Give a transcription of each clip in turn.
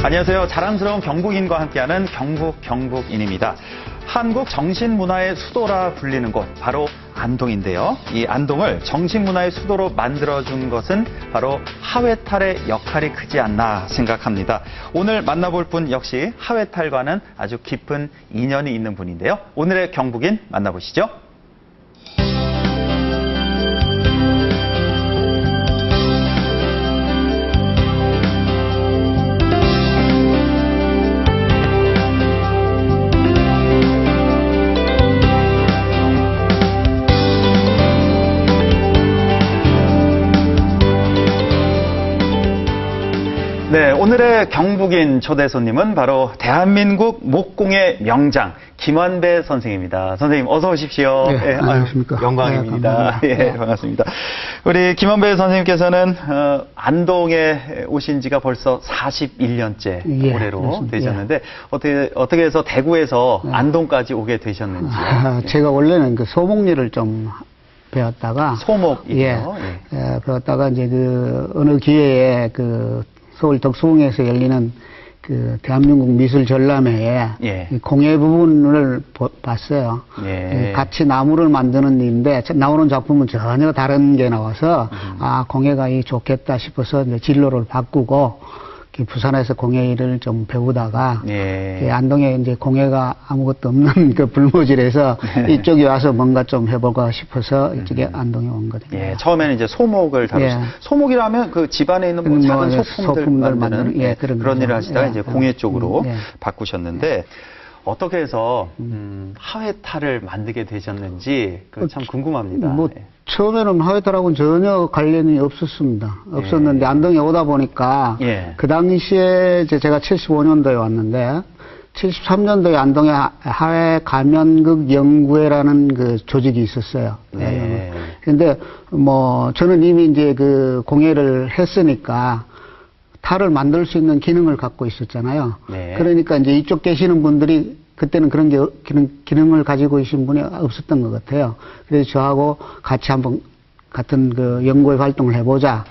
안녕하세요. 자랑스러운 경북인과 함께하는 경북인입니다. 한국 정신문화의 수도라 불리는 곳, 바로 안동인데요. 이 안동을 정신문화의 수도로 만들어준 것은 바로 하회탈의 역할이 크지 않나 생각합니다. 오늘 만나볼 분 역시 하회탈과는 아주 깊은 인연이 있는 분인데요. 오늘의 경북인 만나보시죠. 네, 오늘의 경북인 초대 손님은 바로 대한민국 목공의 명장 김완배 선생입니다. 선생님 어서 오십시오. 네, 안녕하십니까. 영광입니다. 네, 예, 반갑습니다. 우리 김완배 선생님께서는 안동에 오신 지가 벌써 41년째 올해로 그렇습니다. 되셨는데 어떻게 해서 대구에서 안동까지 오게 되셨는지. 제가 원래는 그 소목리를 좀 배웠다가 소목이요. 배웠다가 이제 그 어느 기회에 그 서울 덕수궁에서 열리는 그 대한민국 미술 전람회에 공예 부분을 봤어요. 같이 나무를 만드는 일인데 나오는 작품은 전혀 다른 게 나와서 아 공예가 좋겠다 싶어서 이제 진로를 바꾸고 부산에서 공예 일을 좀 배우다가 안동에 이제 공예가 아무것도 없는 그 불모지에서 이쪽에 와서 뭔가 좀 해볼까 싶어서 이쪽에 안동에 온 거거든요. 처음에는 이제 소목을 다루셨어요. 소목이라면 그 집안에 있는 뭐 작은 소품들 만드는 그런 일을 하시다가 이제 공예 쪽으로 바꾸셨는데 어떻게 해서 하회탈을 만들게 되셨는지 참 궁금합니다. 처음에는 하회탈하고는 전혀 관련이 없었습니다. 없었는데 안동에 오다 보니까 그 당시에 제가 75년도에 왔는데 73년도에 안동에 하회 가면극 연구회라는 그 조직이 있었어요. 근데 뭐 저는 이미 이제 그 공예를 했으니까 탈을 만들 수 있는 기능을 갖고 있었잖아요. 그러니까 이제 이쪽 계시는 분들이 그때는 그런 기능을 가지고 계신 분이 없었던 것 같아요. 그래서 저하고 같이 한번 같은 그 연구회 활동을 해보자.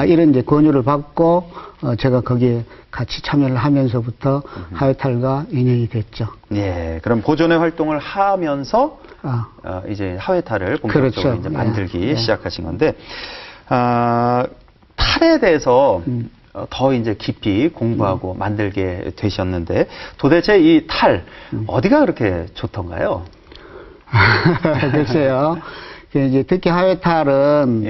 이런 이제 권유를 받고 제가 거기에 같이 참여를 하면서부터 하회탈과 인연이 됐죠. 그럼 보존의 활동을 하면서 이제 하회탈을 본격적으로 이제 만들기 시작하신 건데 탈에 대해서 더 이제 깊이 공부하고 만들게 되셨는데 도대체 이 탈 어디가 그렇게 좋던가요? 글쎄요. 이제 특히 하회탈은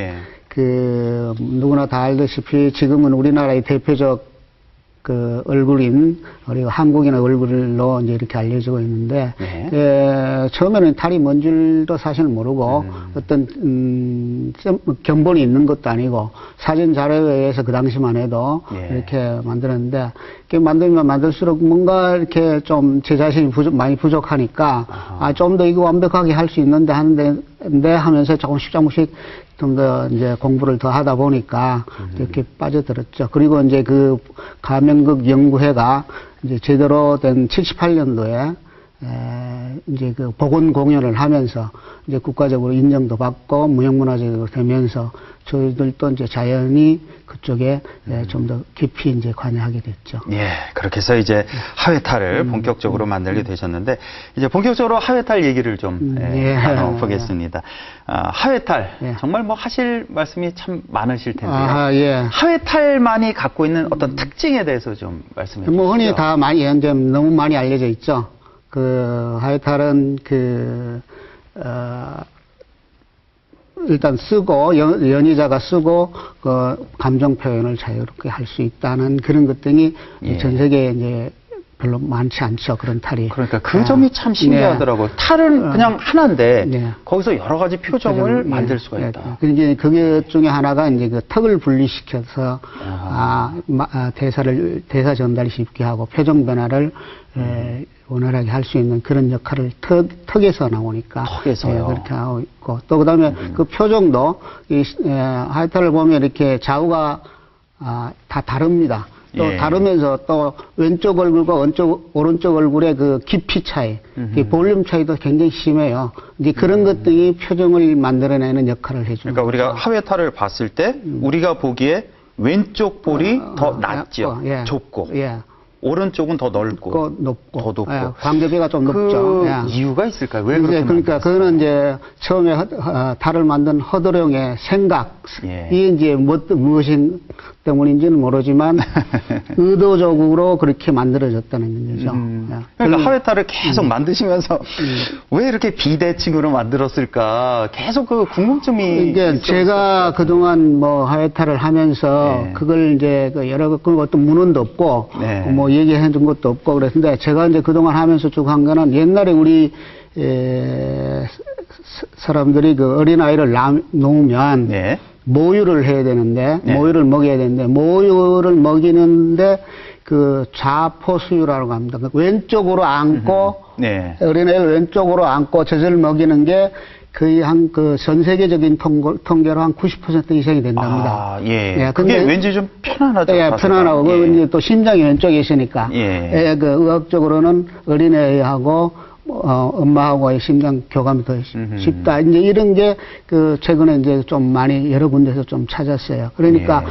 그 누구나 다 알다시피 지금은 우리나라의 대표적 그 얼굴인 그리고 한국인의 얼굴로 이제 이렇게 알려지고 있는데 처음에는 탈이 뭔 줄도 사실 모르고 어떤 견본이 있는 것도 아니고 사진 자료에 의해서 그 당시만 해도 이렇게 만들었는데 만들면 만들수록 뭔가 이렇게 좀 제 자신이 많이 부족하니까 좀 더 이거 완벽하게 할 수 있는데 하면서 조금씩 좀 더 이제 공부를 더 하다 보니까 이렇게 빠져들었죠. 그리고 이제 그 가면극 연구회가 이제 제대로 된 78년도에 이제 그 복원 공연을 하면서 이제 국가적으로 인정도 받고 무형문화재로 되면서 저희들도 이제 자연히 그쪽에 좀 더 깊이 이제 관여하게 됐죠. 그렇게 해서 이제 하회탈을 본격적으로 만들게 되셨는데 이제 본격적으로 하회탈 얘기를 좀 나눠보겠습니다. 하회탈 정말 뭐 하실 말씀이 참 많으실 텐데요. 하회탈만이 갖고 있는 어떤 특징에 대해서 좀 말씀해 주시죠. 뭐 흔히 다 이제 너무 많이 알려져 있죠. 그 하회탈은 일단 쓰고 연의자가 쓰고 그 감정 표현을 자유롭게 할 수 있다는 그런 것들이 전 세계에 이제 별로 많지 않죠. 그런 탈이. 그러니까 그 점이 참 신기하더라고요. 탈은 그냥 하나인데 거기서 여러 가지 표정을 만들 수가 있다. 그게 중에 하나가 이제 그 턱을 분리시켜서 대사 전달이 쉽게 하고 표정 변화를 원활하게 할 수 있는 그런 역할을 턱에서 나오니까. 턱에서요. 그렇게 하고 있고. 또 그 다음에 그 표정도 하회탈을 보면 이렇게 좌우가 다 다릅니다. 또 다르면서 또 왼쪽 얼굴과 오른쪽 얼굴의 그 깊이 차이, 볼륨 차이도 굉장히 심해요. 이제 그런 것들이 표정을 만들어내는 역할을 해줍니다. 그러니까 우리가 하회탈을 봤을 때 우리가 보기에 왼쪽 볼이 더 낮죠. 좁고. 오른쪽은 더 넓고 높고, 더 높고. 예, 광교배가 좀 그 높죠. 예. 이유가 있을까요? 왜 그렇게 그러니까 그거는 이제 처음에 달을 만든 허드령의 생각이 예. 이제 무엇인 때문인지는 모르지만 의도적으로 그렇게 만들어졌다는 거죠. 예. 그러니까 하회탈을 계속 만드시면서 왜 이렇게 비대칭으로 만들었을까? 계속 그 궁금증이. 이게 제가 그동안 뭐 하회탈을 하면서 네. 그걸 이제 그 여러 그 어떤 문헌도 없고 네. 뭐 얘기해 준 것도 없고 그랬는데 제가 이제 그동안 하면서 쭉 한 거는 옛날에 우리 사람들이 그 어린아이를 놓으면 네. 모유를 해야 되는데 네. 모유를 먹여야 되는데 모유를 먹이는데 그 좌포수유라고 합니다. 그 왼쪽으로 앉고 네. 어린애를 왼쪽으로 앉고 젖을 먹이는 게 거의 한 그 전 세계적인 통계로 한 90% 이상이 된답니다. 아, 예. 예, 그게 근데- 왠지 좀 편안하죠. 예, 자세가. 편안하고 예. 이제 또 심장이 왼쪽에 있으니까 예. 예, 그 의학적으로는 어린애하고 엄마하고의 심장 교감이 더 쉽다. 이제 이런 게 그 최근에 이제 좀 많이 여러 군데서 좀 찾았어요. 그러니까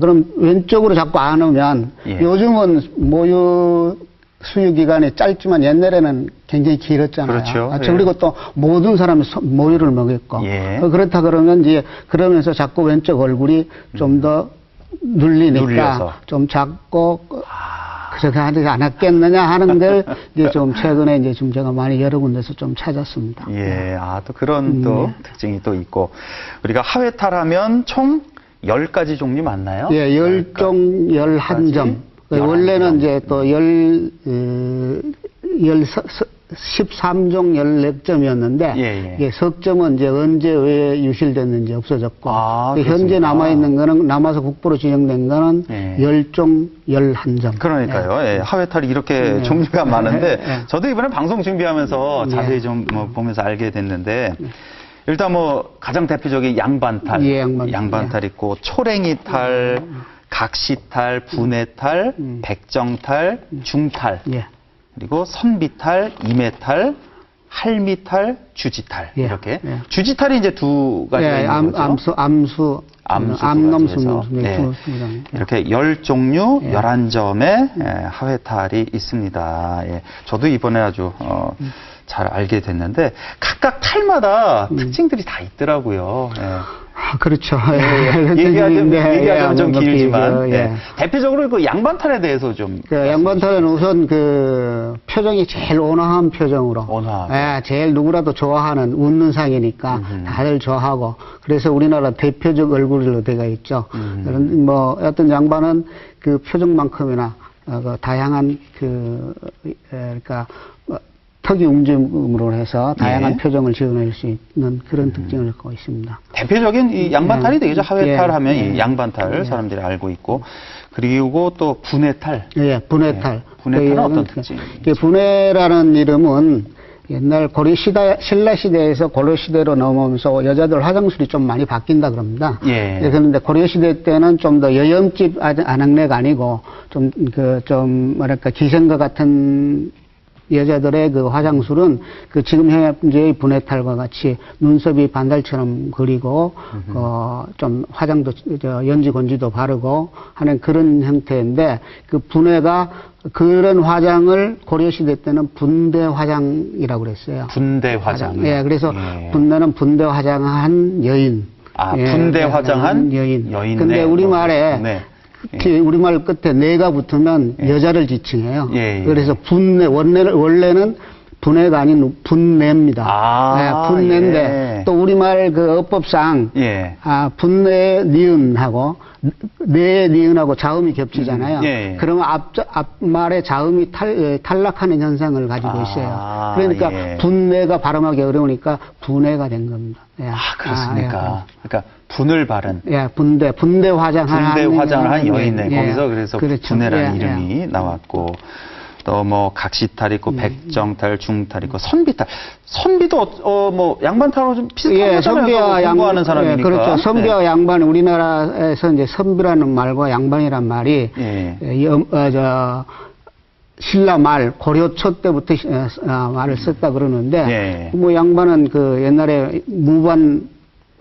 그럼 왼쪽으로 자꾸 안 오면 예. 요즘은 모유 수유 기간이 짧지만 옛날에는 굉장히 길었잖아요. 그렇죠. 예. 그리고 또 모든 사람이 모유를 먹였고 예. 그렇다 그러면 이제 그러면서 자꾸 왼쪽 얼굴이 좀 더 눌리니까 눌려서. 좀 작고 그렇게 하지 않았겠느냐 하는 걸 이제 좀 최근에 이제 좀 제가 많이 여러 군데서 좀 찾았습니다. 예, 또 그런 또 특징이 또 있고. 우리가 하회탈하면 총 10가지 종류 맞나요? 예, 10종 11점. 원래는 이제 또 13종 14점이었는데 예. 석점은 이제 언제 왜 유실됐는지 없어졌고 현재 그렇습니까? 남아있는 거는 남아서 국보로 지정된 거는 10종 11점. 그러니까요. 예, 하회탈이 이렇게 종류가 많은데 예. 저도 이번에 방송 준비하면서 자세히 좀 뭐 보면서 알게 됐는데 일단 뭐 가장 대표적인 양반탈, 예, 양반탈 있고 초랭이탈, 각시탈, 분해탈, 백정탈, 중탈, 예. 그리고 선비탈, 임해탈, 할미탈, 주지탈 예. 이렇게 예. 주지탈이 이제 두 가지가 예, 있는 거죠. 암수, 암놈수, 네. 이렇게 10종류, 11점의 하회탈이 있습니다. 예. 저도 이번에 아주 잘 알게 됐는데 각각 탈마다 특징들이 다 있더라고요. 예. 그렇죠. 얘기하자면 좀 길지만 예. 대표적으로 그 양반탈에 대해서 좀 그 양반탈은 우선 그 표정이 제일 온화한 표정으로, 예, 제일 누구라도 좋아하는 웃는 상이니까 다들 좋아하고 그래서 우리나라 대표적 얼굴로 되어 있죠. 그런 뭐 어떤 양반은 그 표정만큼이나 그 다양한 그러니까 턱이 움직임으로 해서 다양한 표정을 지어낼 수 있는 그런 특징을 갖고 있습니다. 대표적인 이 양반탈이 되겠죠. 하회탈 하면 예. 이 양반탈 사람들이 알고 있고 그리고 또 분해탈. 예, 분해탈. 분해탈은 어떤 특징이? 분해라는 이름은 옛날 신라 시대에서 고려 시대로 넘어오면서 여자들 화장술이 좀 많이 바뀐다 그럽니다. 예. 그런데 고려 시대 때는 좀 더 여염집 안악내가 아니고 좀 뭐랄까 기생과 같은 여자들의 그 화장술은 그 지금 현재의 분해탈과 같이 눈썹이 반달처럼 그리고 좀 화장도 연지 건지도 바르고 하는 그런 형태인데 그 분해가 그런 화장을 고려 시대 때는 분대 화장이라고 그랬어요. 분대 화장. 예, 그래서 분대는 분대 화장한 여인. 분대 화장한 여인. 여인. 근데 우리말에 우리말 끝에 내가 붙으면 여자를 지칭해요. 그래서 분내, 원래는 분해가 아닌 분내입니다. 분내인데 또 우리말 그 어법상 분내 니은하고 내 니은하고 자음이 겹치잖아요. 그러면 앞말에 자음이 탈락하는 현상을 가지고 있어요. 그러니까 분내가 발음하기 어려우니까 분해가 된 겁니다. 그렇습니까? 그러니까 분을 바른. 분대 화장을 한 여인네. 거기서 그래서 그렇죠. 분해라는 이름이 나왔고. 또 뭐 각시탈 있고 백정탈, 중탈 있고 선비탈. 선비도 뭐 양반탈하고 좀 비슷한 선비와 공부하는 사람이니까. 그렇죠. 선비와 양반 우리나라에서 이제 선비라는 말과 양반이란 말이 신라 말 고려 초 때부터 말을 썼다 그러는데 뭐 양반은 그 옛날에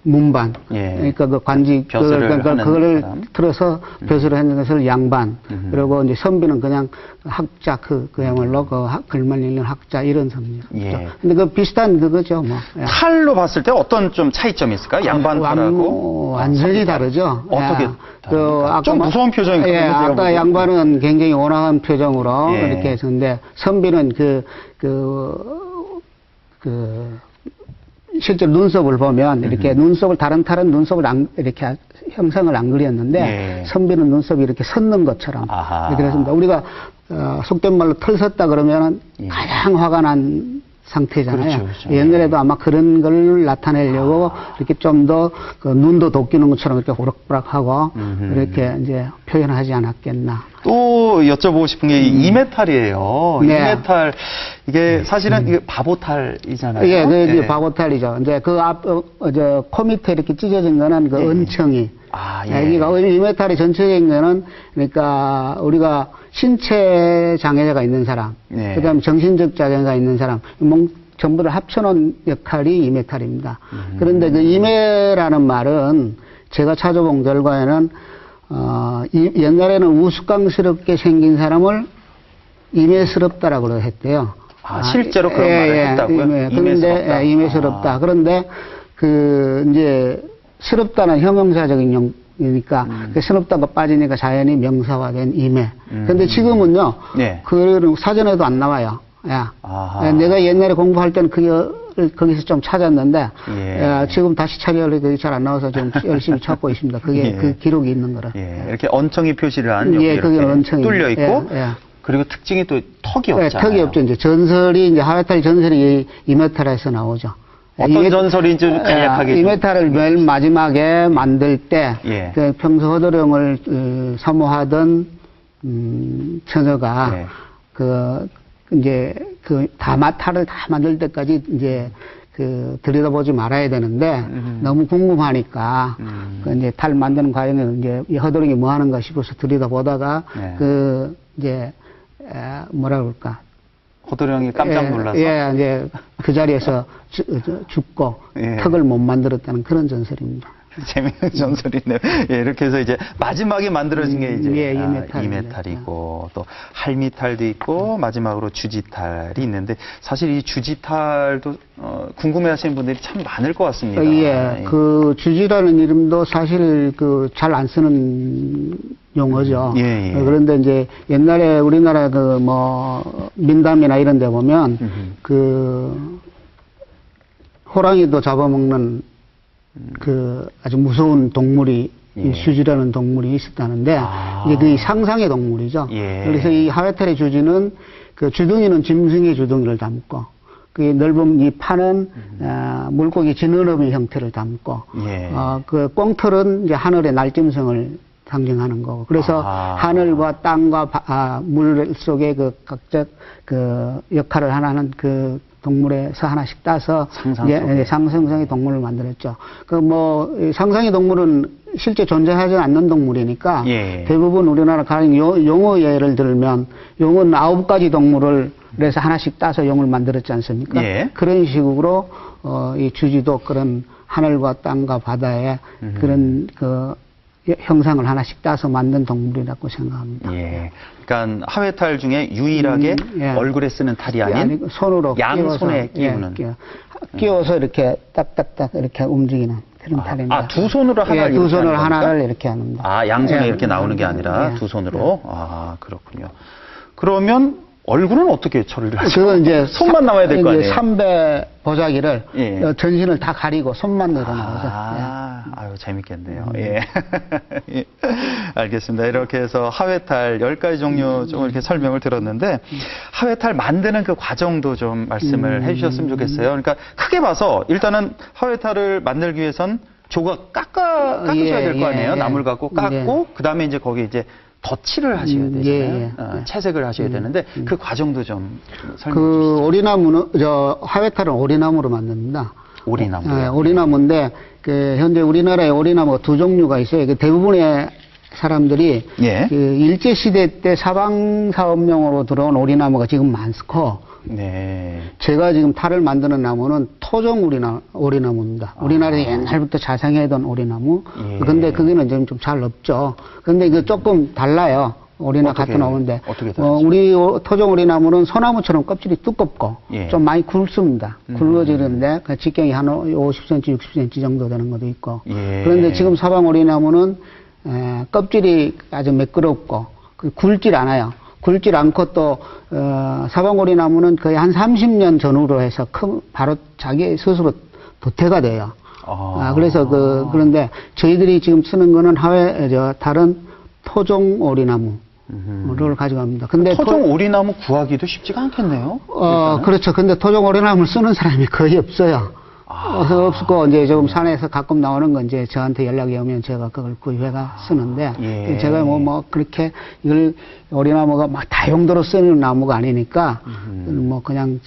문반. 예. 그러니까 그 관지, 벼슬을 하는 그거를 사람. 틀어서 벼슬을 하는 것을 양반. 그리고 이제 선비는 그냥 학자, 그야말로 글만 읽는 학자, 이런 선비죠. 예. 근데 그 비슷한 그거죠, 뭐. 예. 탈로 봤을 때 어떤 좀 차이점이 있을까요? 양반 탈하고. 완전히 다르죠. 어떻게 예. 다릅니까? 좀 무서운 표정이거든요. 예, 제가 아까 보기엔. 양반은 굉장히 온화한 표정으로 예. 이렇게 했었는데, 선비는 실제 눈썹을 보면 이렇게 눈썹을 다른 탈은 눈썹을 이렇게 형상을 안 그렸는데 예. 선비는 눈썹이 이렇게 섰는 것처럼 아하. 이렇게 했습니다. 우리가 속된 말로 털 섰다 그러면 예. 가장 화가 난 상태잖아요. 그렇죠, 그렇죠. 옛날에도 아마 그런 걸 나타내려고 이렇게 좀 더 눈도 돋기는 것처럼 이렇게 호락호락하고 이렇게 이제 표현하지 않았겠나. 또 여쭤보고 싶은 게 이 이메탈이에요. 네. 이메탈 이게 사실은 이게 바보탈이잖아요. 예, 그 이제 예. 바보탈이죠. 이제 그 코 밑에 이렇게 찢어진 거는 그 예. 은청이. 아, 예. 그러니까 이메탈의 전체적인 거는 그러니까 우리가 신체 장애가 있는 사람, 예. 그다음 정신적 장애가 있는 사람, 전부 다 합쳐놓은 역할이 이메탈입니다. 그런데 그 이메라는 말은 제가 찾아본 결과에는 옛날에는 우스꽝스럽게 생긴 사람을 이메스럽다라고 했대요. 아, 실제로 그런 말을 했다고요? 그런데 이메스럽다. 이메스럽다. 아. 그런데 이제 스럽다는 형용사적인 용이니까 그 스럽다가 빠지니까 자연히 명사화된 이메. 그런데 지금은요. 네. 그 사전에도 안 나와요. 야. 아하. 내가 옛날에 공부할 때는 거기서 좀 찾았는데 예. 지금 다시 찾으려고 잘 안 나와서 좀 열심히 찾고 있습니다. 그게 예. 그 기록이 있는 거라. 예, 이렇게 언청이 표시를 한 예, 이렇게 그게 언청이 뚫려 있고 예, 예. 그리고 특징이 또 턱이 네, 없잖아요. 턱이 없죠. 이제 전설이 이제 하회탈 전설이 이메탈에서 나오죠. 어떤 전설인지 간략하게 좀. 이메탈을 맨 마지막에 만들 때 예. 그 평소 허도령을 사모하던 처녀가 예. 이제 탈을 다 만들 때까지 이제 들여다보지 말아야 되는데 너무 궁금하니까 이제 탈 만드는 과정에 이제 이 허도령이 뭐 하는가 싶어서 들여다보다가 네. 이제 뭐라 그럴까. 호도령이 깜짝 놀라서. 예, 이제 그 자리에서 죽고 예. 턱을 못 만들었다는 그런 전설입니다. 재미있는 전설이네요. 예, 이렇게 해서 이제 마지막에 만들어진 게 이제 예, 이메탈입니다. 이메탈이고 또 할미탈도 있고 마지막으로 주지탈이 있는데 사실 이 주지탈도 궁금해하시는 분들이 참 많을 것 같습니다. 예, 그 주지라는 이름도 사실 잘 안 쓰는 용어죠. 예, 예. 그런데 이제 옛날에 우리나라 민담이나 이런 데 보면 호랑이도 잡아먹는 아주 무서운 동물이 예. 주지라는 동물이 있었다는데 이게 그 상상의 동물이죠. 예. 그래서 이 하회탈의 주지는 주둥이는 짐승의 주둥이를 담고 그 넓은 이 판은 물고기 지느러미 형태를 담고 예. 그 꽁털은 이제 하늘의 날짐승을 상징하는 거고 그래서 하늘과 땅과 물 속에 각자 역할을 하는 동물에서 하나씩 따서 상상성의 동물을 만들었죠. 상상의 동물은 실제 존재하지 않는 동물이니까 예. 대부분 우리나라 가령 용어 예를 들면 용은 9가지 동물을 그래서 하나씩 따서 용을 만들었지 않습니까? 예. 그런 식으로 이 주지도 그런 하늘과 땅과 바다에 그런 형상을 하나씩 따서 만든 동물이라고 생각합니다. 예. 그러니까 하회탈 중에 유일하게 예. 얼굴에 쓰는 탈이 아닌 손으로 양손에 끼우는. 끼워서 이렇게 딱딱딱 이렇게 움직이는 그런 탈입니다. 두 손으로 하나를 두 손으로 이렇게 하는 하나를 겁니까? 이렇게 하는 겁니다. 양손에 예. 이렇게 나오는 게 아니라 예. 두 손으로. 그렇군요. 그러면 얼굴은 어떻게 처리를 하죠? 그건 이제 손만 나와야 될 거 아니에요? 삼배 보자기를 예. 전신을 다 가리고 손만 늘어나오죠. 아유, 재밌겠네요. 예. 예. 알겠습니다. 이렇게 해서 하회탈 10가지 종류 좀 이렇게 설명을 들었는데, 하회탈 만드는 그 과정도 좀 말씀을 해 주셨으면 좋겠어요. 그러니까 크게 봐서 일단은 하회탈을 만들기 위해선 조각 깎아줘야 될 거 아니에요? 나물 갖고 깎고, 그 다음에 이제 거기 이제 덧칠을 하셔야 되잖아요. 채색을 하셔야 되는데 그 과정도 좀 설명해 주시죠. 오리나무는 하회탈은 오리나무로 만듭니다. 오리나무. 오리나무인데 현재 우리나라에 오리나무가 두 종류가 있어요. 대부분의 사람들이 예. 그 일제시대 때 사방사업용으로 들어온 오리나무가 지금 많고 네. 제가 지금 탈을 만드는 나무는 토종 오리나무입니다. 우리나라에 옛날부터 자생해던 오리나무. 예. 근데 그게는 지금 좀 잘 없죠. 근데 이거 조금 달라요. 오리나 같은 나무인데. 어떻게 다르죠? 우리 토종 오리나무는 소나무처럼 껍질이 두껍고 예. 좀 많이 굵습니다. 굵어지는데 그 직경이 한 50cm, 60cm 정도 되는 것도 있고. 예. 그런데 지금 사방 오리나무는 껍질이 아주 매끄럽고 굵질 않아요. 굵질 않고 또 사방오리 나무는 거의 한 30년 전후로 해서 바로 자기 스스로 도태가 돼요. 그래서 그런데 저희들이 지금 쓰는 거는 다른 토종 오리나무를 가져갑니다. 근데 토종 오리나무 구하기도 쉽지가 않겠네요. 그렇죠. 근데 토종 오리나무를 쓰는 사람이 거의 없어요. 없고 이제 조금 산에서 가끔 나오는 건 이제 저한테 연락이 오면 제가 그걸 구입해가 쓰는데 예. 제가 뭐 그렇게 이걸 오리나무가 막 다용도로 쓰는 나무가 아니니까 뭐 그냥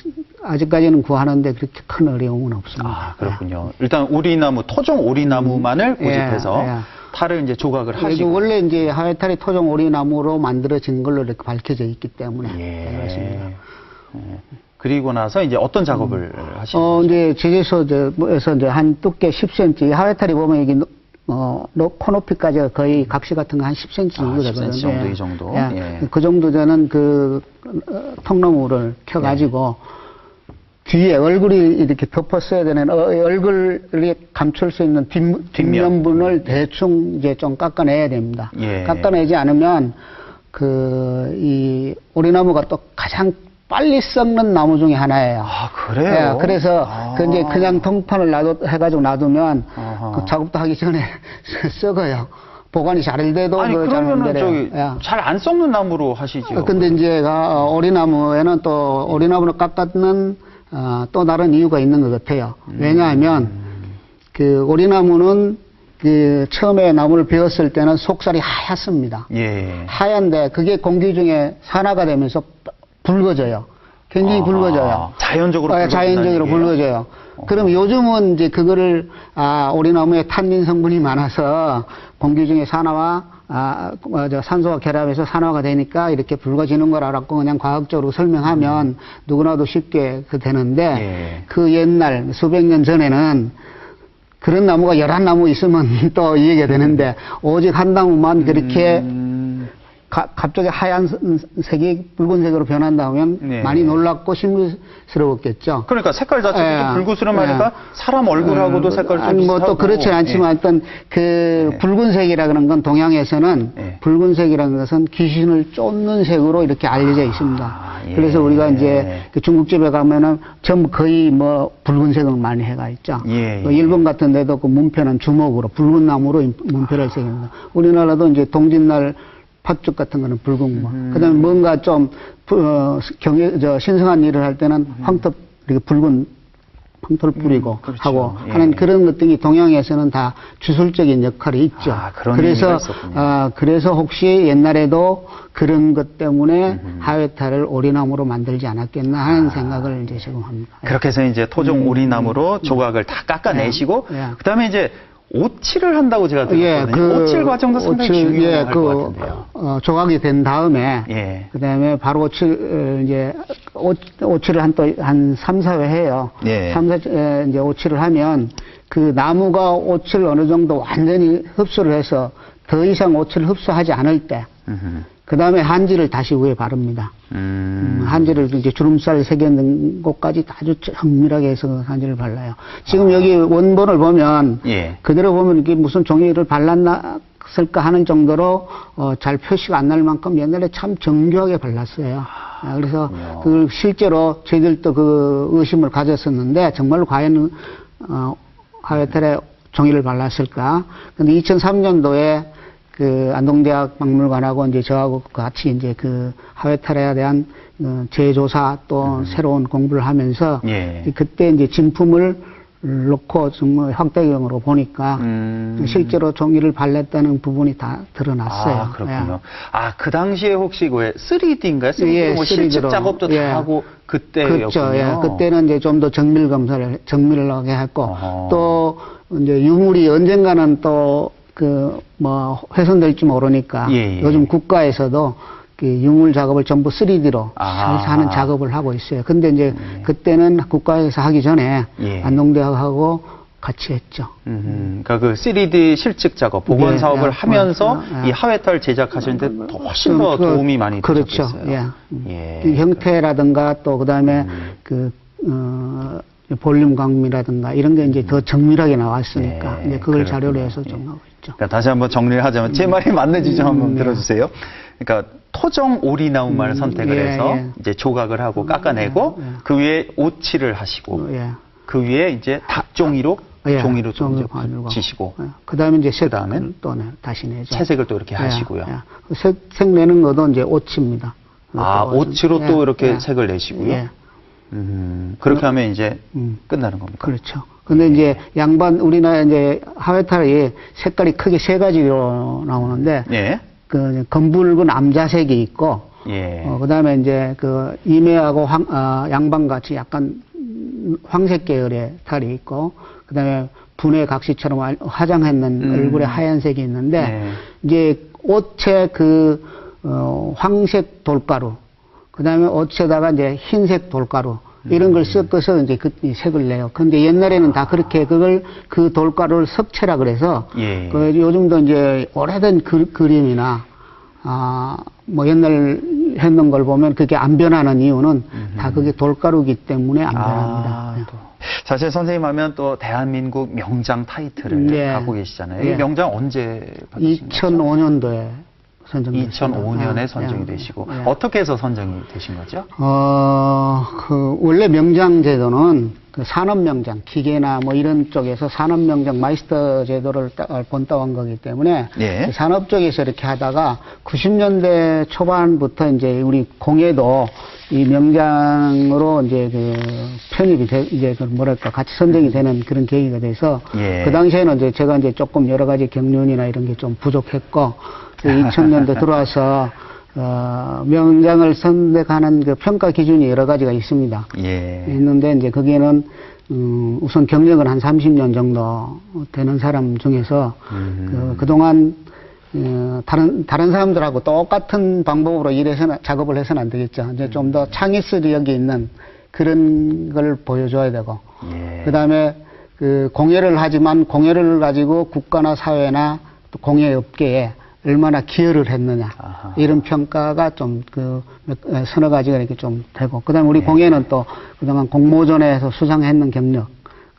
아직까지는 구하는데 그렇게 큰 어려움은 없습니다. 그렇군요. 일단 오리나무 토종 오리나무만을 고집해서 탈을 이제 조각을 하시고 원래 이제 하회탈이 토종 오리나무로 만들어진 걸로 이렇게 밝혀져 있기 때문에 그렇습니다. 그리고 나서 이제 어떤 작업을 하시는 거죠? 이제 제재소에서 이제 한 두께 10cm, 하회탈이 보면 이게 코높이까지 거의 각시 같은 거 한 10cm 정도 되거든요. 10cm 정도, 이 정도. 예. 그 정도 되는 통나무를 켜가지고 뒤에 얼굴이 이렇게 덮었어야 되는 얼굴이 감출 수 있는 뒷면분을 대충 이제 좀 깎아내야 됩니다. 깎아내지 않으면 이 오리나무가 또 가장 빨리 썩는 나무 중에 하나예요. 그래요? 그래서 이제 그냥 통판을 해가지고 놔두면 그 작업도 하기 전에 썩어요. 보관이 잘 돼도 그러면은 잘 안 썩는 나무로 하시죠. 근데 이제 오리나무에는 또 오리나무를 깎았는 또 다른 이유가 있는 것 같아요. 왜냐하면 그 오리나무는 처음에 나무를 베었을 때는 속살이 하얗습니다. 하얀데 그게 공기 중에 산화가 되면서 붉어져요. 굉장히 붉어져요. 자연적으로 붉어져요. 그럼 요즘은 이제 그거를, 오리나무에 탄닌 성분이 많아서 공기 중에 산화와, 산소와 결합해서 산화가 되니까 이렇게 붉어지는 걸 알았고 그냥 과학적으로 설명하면 누구나도 쉽게 되는데 그 옛날 수백 년 전에는 그런 나무가 11나무 있으면 또 이해가 되는데 오직 한 나무만 그렇게 갑자기 하얀색이 붉은색으로 변한다면 많이 놀랍고 신비스러웠겠죠. 그러니까 색깔 자체도 좀 붉으스름하니까 사람 얼굴하고도 색깔이 좀 비슷하고. 또 그렇진 않지만 어떤 붉은색이라 그런 건 동양에서는 붉은색이라는 것은 귀신을 쫓는 색으로 이렇게 알려져 있습니다. 그래서 우리가 이제 중국집에 가면은 전부 거의 붉은색을 많이 해가 있죠. 일본 같은 데도 그 문패는 주먹으로 붉은 나무로 문패를 새깁니다. 우리나라도 이제 동짓날 팥죽 같은 거는 붉은 거. 그 다음에 뭔가 좀, 신성한 일을 할 때는 황토, 이렇게 붉은 황토를 뿌리고 하고 하는 그런 것들이 동양에서는 다 주술적인 역할이 있죠. 그래서 혹시 옛날에도 그런 것 때문에 하회탈을 오리나무로 만들지 않았겠나 하는 생각을 이제 지금 합니다. 그렇게 해서 이제 토종 오리나무로 조각을 다 깎아내시고, 그 다음에 이제 오칠을 한다고 제가 들었거든요. 오칠 과정도 상당히 중요할 것 같은데요. 조각이 된 다음에, 그 다음에 바로 오칠을 한 3, 4회 해요. 3, 4회 이제 오칠을 하면 그 나무가 오칠을 어느 정도 완전히 흡수를 해서 더 이상 오칠을 흡수하지 않을 때, 그 다음에 한지를 다시 위에 바릅니다. 한지를 이제 주름살 새겨는 곳까지 아주 정밀하게 해서 한지를 발라요. 지금 여기 원본을 보면, 그대로 보면 이게 무슨 종이를 발랐을까 하는 정도로, 잘 표시가 안 날 만큼 옛날에 참 정교하게 발랐어요. 그래서 그걸 실제로 저희들도 그 의심을 가졌었는데, 정말로 과연, 하회탈에 종이를 발랐을까. 근데 2003년도에 안동대학 박물관하고 이제 저하고 같이 이제 하회탈에 대한 재조사 또 새로운 공부를 하면서 그때 이제 진품을 놓고 정말 확대경으로 보니까 실제로 종이를 발랐다는 부분이 다 드러났어요. 그렇군요. 그 당시에 혹시 3D인가요? 3D 실측 작업도 다 하고 그때였군요. 그렇죠. 그때는 이제 좀 더 정밀하게 했고 또 이제 유물이 언젠가는 또 뭐 훼손될지 모르니까 예. 요즘 국가에서도 그 유물 작업을 전부 3D로 아. 하는 작업을 하고 있어요. 근데 이제 그때는 국가에서 하기 전에 예. 안동대학하고 같이 했죠. 그러니까 그 3D 실측 작업, 복원 예, 사업을 예, 하면서 예. 이 하회탈 제작하시는데 훨씬 더 도움이 많이 그렇죠. 되셨겠어요. 예. 그 형태라든가 또 그다음에 볼륨 강미라든가 이런 게 이제 더 정밀하게 나왔으니까 예, 이제 그걸 그렇군요. 자료로 해서 좀 하고 있죠. 그러니까 다시 한번 정리를 하자면 제 말이 맞는지 좀 한번 들어주세요. 그러니까 토종 오리나무만을 선택을 예, 해서 예. 이제 조각을 하고 깎아내고 그 위에 오칠을 하시고 예. 그 위에 이제 닭종이로 예, 종이로 좀 종이로 이제 바르고. 지시고 예. 그다음에 이제 그다음에 색을 또 다시 내죠. 채색을 또 이렇게 하시고요. 예. 색 내는 것도 이제 오치입니다. 아, 오치로 예, 또 이렇게 예. 색을 내시고요. 예. 그렇게 하면 이제 끝나는 겁니까? 그렇죠. 근데 이제 양반 우리나라 이제 하회탈이 색깔이 크게 세 가지로 나오는데 예. 그 검붉은 암자색이 있고 예. 그다음에 이제 그 임해하고 양반같이 약간 황색 계열의 탈이 있고 그다음에 분해 각시처럼 화장했는 얼굴에 하얀색이 있는데 네. 이제 옷에 황색 돌가루 그다음에 옷에다가 이제 흰색 돌가루 이런 걸 섞어서 이제 이 색을 내요. 근데 옛날에는 다 그렇게 그 돌가루를 석채라 그래서 예. 그 요즘도 이제 오래된 그림이나 뭐 옛날 했는 걸 보면 그게 안 변하는 이유는 다 그게 돌가루기 때문에 안 변합니다. 또. 사실 선생님 하면 또 대한민국 명장 타이틀을 예. 갖고 계시잖아요. 예. 이 명장 언제 받으신 거죠? 2005년도에 선정됐습니다. 2005년에 선정이 되시고 어떻게 해서 선정이 되신 거죠? 원래 명장 제도는 그 산업명장, 기계나 뭐 이런 쪽에서 산업명장 마이스터 제도를 본따온 거기 때문에 예. 그 산업 쪽에서 이렇게 하다가 90년대 초반부터 이제 우리 공예도 이 명장으로 이제 편입이 이제 같이 선정이 되는 그런 계기가 돼서 예. 그 당시에는 이제 제가 이제 조금 여러 가지 경륜이나 이런 게 좀 부족했고 2000년대 들어와서 명장을 선택하는 그 평가 기준이 여러 가지가 있습니다. 예. 있는데 이제 거기에는 우선 경력은 한 30년 정도 되는 사람 중에서 그동안 다른 사람들하고 똑같은 방법으로 작업을 해서는 안 되겠죠. 이제 좀 더 창의성이 있는 그런 걸 보여줘야 되고 예. 그다음에 공예를 하지만 공예를 가지고 국가나 사회나 또 공예업계에 얼마나 기여를 했느냐 아하. 이런 평가가 좀 서너 가지가 이렇게 좀 되고 그다음에 우리 공예는 또 그동안 공모전에서 수상했는 경력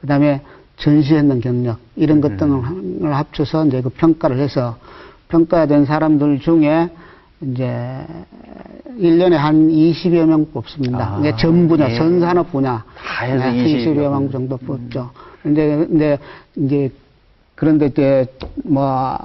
그다음에 전시했는 경력 이런 것 등을 합쳐서 이제 그 평가를 해서 평가된 사람들 중에 이제 1년에 한 20여 명 뽑습니다. 이게 전 분야, 예. 전 산업 분야 다 해서 20여 명 정도 뽑죠. 근데 이제 그런데 이제 뭐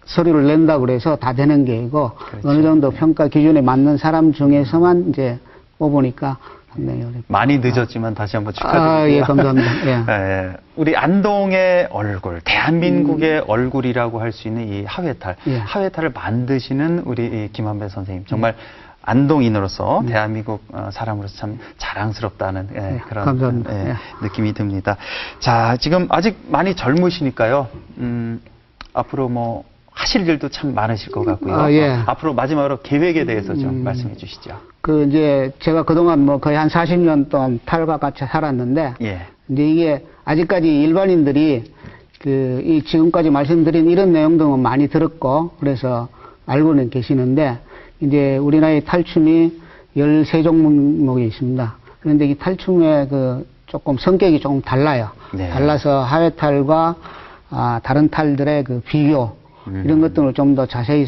서류를 낸다 그래서 다 되는 게 아니고 그렇죠. 어느 정도 평가 기준에 맞는 사람 중에서만 이제 뽑으니까 상당히 어렵습니다. 많이 늦었지만 다시 한번 축하드립니다. 예, 감사합니다. 예. 예, 우리 안동의 얼굴, 대한민국의 얼굴이라고 할 수 있는 이 하회탈, 예. 하회탈을 만드시는 우리 이 김한배 선생님 정말 안동인으로서 대한민국 사람으로서 참 자랑스럽다는 그런 감사합니다. 느낌이 듭니다. 자, 지금 아직 많이 젊으시니까요. 앞으로 뭐 하실 일도 참 많으실 것 같고요. 예. 앞으로 마지막으로 계획에 대해서 좀 말씀해 주시죠. 이제 제가 그동안 뭐 거의 한 40년 동안 탈과 같이 살았는데 예. 이제 이게 아직까지 일반인들이 이 지금까지 말씀드린 이런 내용들은 많이 들었고 그래서 알고는 계시는데 이제 우리나라의 탈춤이 13종목이 있습니다. 그런데 이 탈춤의 조금 성격이 조금 달라요. 네. 달라서 하회탈과 다른 탈들의 비교 이런 것들을 좀 더 자세히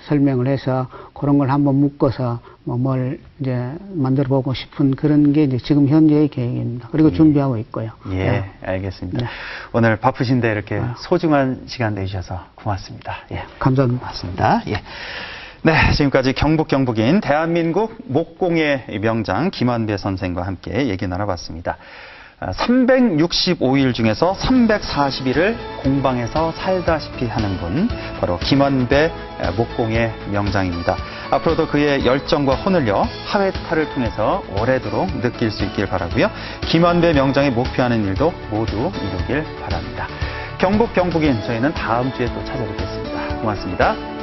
설명을 해서 그런 걸 한번 묶어서 뭘 이제 만들어 보고 싶은 그런 게 이제 지금 현재의 계획입니다. 그리고 준비하고 있고요. 예, 알겠습니다. 네. 오늘 바쁘신데 이렇게 소중한 시간 내주셔서 고맙습니다. 예. 감사합니다. 고맙습니다. 예. 네, 지금까지 경북인 대한민국 목공의 명장 김한배 선생과 함께 얘기 나눠봤습니다. 365일 중에서 340일을 공방에서 살다시피 하는 분, 바로 김한배 목공의 명장입니다. 앞으로도 그의 열정과 혼을요, 하회탈을 통해서 오래도록 느낄 수 있길 바라고요. 김한배 명장이 목표하는 일도 모두 이루길 바랍니다. 경북인 저희는 다음 주에 또 찾아뵙겠습니다. 고맙습니다.